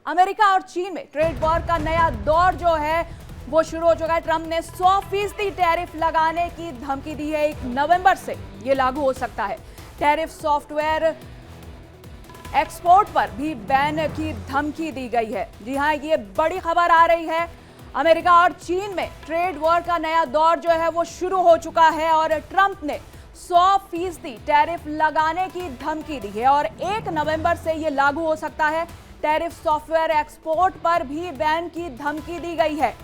America और चीन में ट्रेड वॉर का नया दौर जो है वो शुरू हो चुका है। ट्रंप ने 100% टैरिफ लगाने की धमकी दी है। 1 नवंबर से ये लागू हो सकता है। टैरिफ सॉफ्टवेयर एक्सपोर्ट पर भी बैन की धमकी दी गई है। जी हां, ये बड़ी खबर आ रही है। अमेरिका और चीन में ट्रेड वॉर का नया दौर जो है वो शुरू हो चुका है और ट्रंप ने 100% टैरिफ लगाने की धमकी दी है और 1 नवंबर से ये लागू हो सकता है। टैरिफ सॉफ्टवेयर एक्सपोर्ट पर भी बैन की धमकी दी गई है।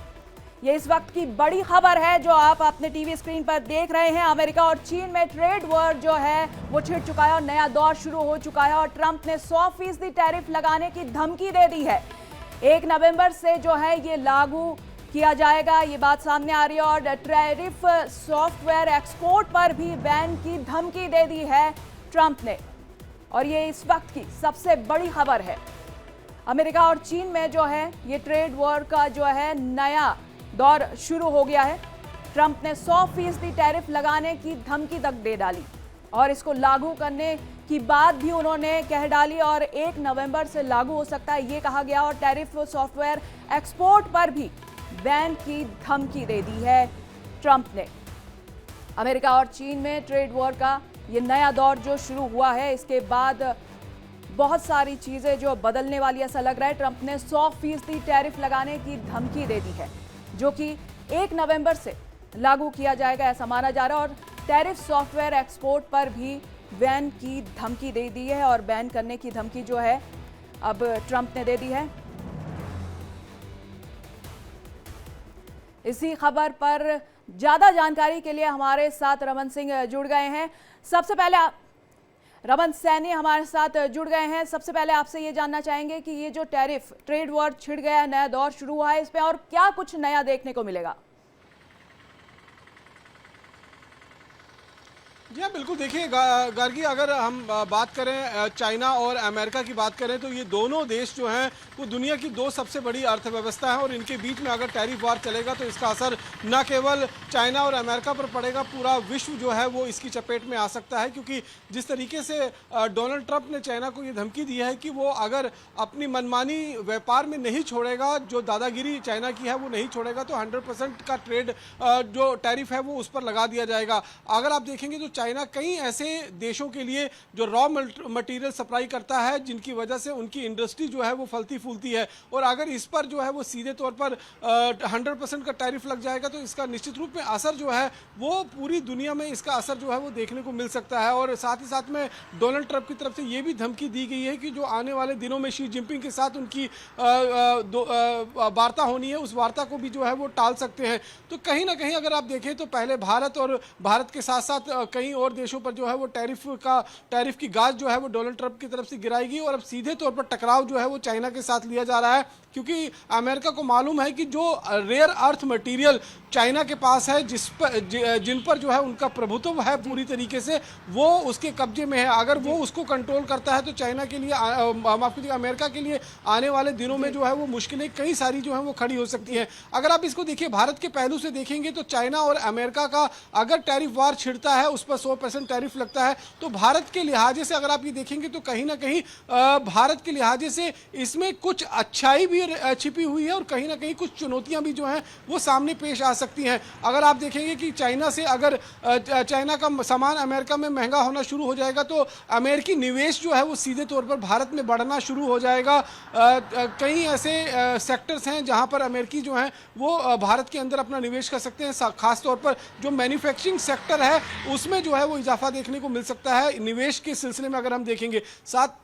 ये इस वक्त की बड़ी खबर है जो आप अपने टीवी स्क्रीन पर देख रहे हैं। अमेरिका और चीन में ट्रेड वॉर जो है वो छिड़ चुका है और नया दौर शुरू हो चुका है और ट्रंप ने 100% टैरिफ लगाने की धमकी दे दी है। 1 नवंबर से जो है ये लागू किया जाएगा, ये बात सामने आ रही है। और टैरिफ सॉफ्टवेयर एक्सपोर्ट पर भी बैन की धमकी दे दी है ट्रंप ने और ये इस वक्त की सबसे बड़ी खबर है। अमेरिका और चीन में जो है ये ट्रेड वॉर का जो है नया दौर शुरू हो गया है। ट्रंप ने 100% टैरिफ लगाने की धमकी तक दे डाली और इसको लागू करने की बात भी उन्होंने कह डाली और 1 नवंबर से लागू हो सकता है ये कहा गया। और टैरिफ सॉफ्टवेयर एक्सपोर्ट पर भी बैन की धमकी दे दी है ट्रंप ने। अमेरिका और चीन में ट्रेड वॉर का ये नया दौर जो शुरू हुआ है, इसके बाद बहुत सारी चीजें जो बदलने वाली ऐसा लग रहा है। ट्रंप ने 100% टैरिफ लगाने की धमकी दे दी है जो कि 1 नवंबर से लागू किया जाएगा ऐसा माना जा रहा है। और टैरिफ सॉफ्टवेयर एक्सपोर्ट पर भी बैन की धमकी दे दी है और बैन करने की धमकी जो है अब ट्रंप ने दे दी है। इसी खबर पर ज्यादा जानकारी के लिए हमारे साथ रमन सिंह जुड़ गए हैं। सबसे पहले रमन सैनी हमारे साथ जुड़ गए हैं। सबसे पहले आपसे ये जानना चाहेंगे कि ये जो टैरिफ ट्रेड वॉर छिड़ गया है, नया दौर शुरू हुआ है, इसमें और क्या कुछ नया देखने को मिलेगा? जी हाँ, बिल्कुल। देखिए गार्गी, अगर हम बात करें चाइना और अमेरिका की बात करें तो ये दोनों देश जो हैं वो दुनिया की 2 सबसे बड़ी अर्थव्यवस्था है और इनके बीच में अगर टैरिफ वार चलेगा तो इसका असर न केवल चाइना और अमेरिका पर पड़ेगा, पूरा विश्व जो है वो इसकी चपेट में आ सकता है। क्योंकि जिस तरीके से डोनाल्ड ट्रंप ने चाइना को ये धमकी दी है कि वो अगर अपनी मनमानी व्यापार में नहीं छोड़ेगा, जो दादागिरी चाइना की है वो नहीं छोड़ेगा, तो 100% का ट्रेड जो टैरिफ है वो उस पर लगा दिया जाएगा। अगर आप देखेंगे तो चाइना कई ऐसे देशों के लिए जो रॉ मटेरियल सप्लाई करता है जिनकी वजह से उनकी इंडस्ट्री जो है वो फलती फूलती है और अगर इस पर जो है वो सीधे तौर पर 100% का टैरिफ लग जाएगा तो इसका निश्चित रूप में असर जो है वो पूरी दुनिया में इसका असर जो है वो देखने को मिल सकता है। और साथ ही साथ में डोनाल्ड ट्रंप की तरफ से ये भी धमकी दी गई है कि जो आने वाले दिनों में शी जिनपिंग के साथ उनकी वार्ता होनी है, उस वार्ता को भी जो है वो टाल सकते हैं। तो कहीं ना कहीं अगर आप देखें तो पहले भारत और भारत के साथ साथ कई और देशों पर जो है वो टैरिफ की गाज जो है वो डोनाल्ड ट्रंप की तरफ से गिराएगी और अब सीधे तौर पर टकराव जो है वो चाइना के साथ लिया जा रहा है। क्योंकि अमेरिका को मालूम है कि जो रेयर अर्थ मटेरियल चाइना के पास है, जिन पर जो है उनका प्रभुत्व है पूरी तरीके से, वो उसके कब्जे में है। अगर वो उसको कंट्रोल करता है तो चाइना के लिए, माफ कीजिए, अमेरिका के लिए आने वाले दिनों में जो है वो मुश्किलें कई सारी जो है वो खड़ी हो सकती हैं। अगर आप इसको देखिए भारत के पहलू से देखेंगे तो चाइना और अमेरिका का अगर टैरिफ वार छिड़ता है, उस पर 100% टैरिफ लगता है, तो भारत के लिहाजे से अगर आप ये देखेंगे तो कहीं ना कहीं भारत के लिहाजे से इसमें कुछ अच्छाई भी छिपी हुई है और कहीं ना कहीं कुछ चुनौतियां भी जो हैं वो सामने पेश आ सकती हैं। अगर आप देखेंगे कि चाइना से अगर चाइना का सामान अमेरिका में महंगा होना शुरू हो जाएगा तो अमेरिकी निवेश जो है वो सीधे तौर पर भारत में बढ़ना शुरू हो जाएगा। कई ऐसे सेक्टर्स हैं जहां पर अमेरिकी जो हैं वो भारत के अंदर अपना निवेश कर सकते हैं। खासतौर पर जो मैन्युफैक्चरिंग सेक्टर है उसमें जो है वो इजाफा देखने को मिल सकता है निवेश के सिलसिले में अगर हम देखेंगे। साथ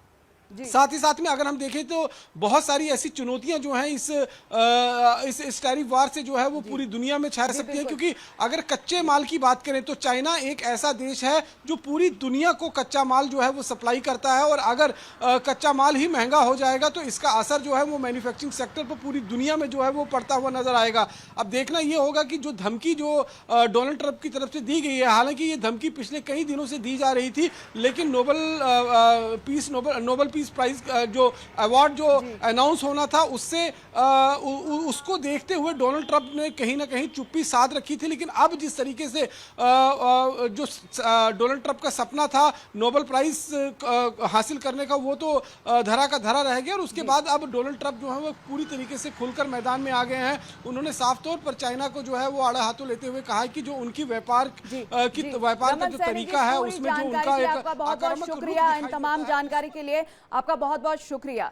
ही साथ में अगर हम देखें तो बहुत सारी ऐसी चुनौतियां जो हैं इस टैरिफ वार से जो है वो पूरी दुनिया में छा सकती है। क्योंकि अगर कच्चे माल की बात करें तो चाइना एक ऐसा देश है जो पूरी दुनिया को कच्चा माल जो है वो सप्लाई करता है और अगर कच्चा माल ही महंगा हो जाएगा तो इसका असर जो है वो मैन्युफैक्चरिंग सेक्टर पर पूरी दुनिया में जो है वो पड़ता हुआ नजर आएगा। अब देखना ये होगा कि जो धमकी जो डोनाल्ड ट्रंप की तरफ से दी गई है, हालांकि ये धमकी पिछले कई दिनों से दी जा रही थी, लेकिन नोबल पीस पीस प्राइज जो अवार्ड जो अनाउंस होना था उससे उसको देखते हुए डोनाल्ड ट्रंप ने कहीं ना कहीं चुप्पी साध रखी थी। लेकिन अब जिस तरीके से जो डोनाल्ड ट्रंप का सपना था नोबेल प्राइज हासिल करने का, वो तो धरा का धरा रह गया। और उसके बाद अब डोनाल्ड ट्रंप जो है वो पूरी तरीके से खुलकर मैदान में आ गए हैं। उन्होंने साफ तौर पर चाइना को जो है वो आड़े हाथों लेते हुए कहा है कि जो उनकी व्यापार का जो तरीका है उसमें जो उनका एक बहुत बहुत शुक्रिया इन तमाम जानकारी के लिए, आपका बहुत बहुत शुक्रिया।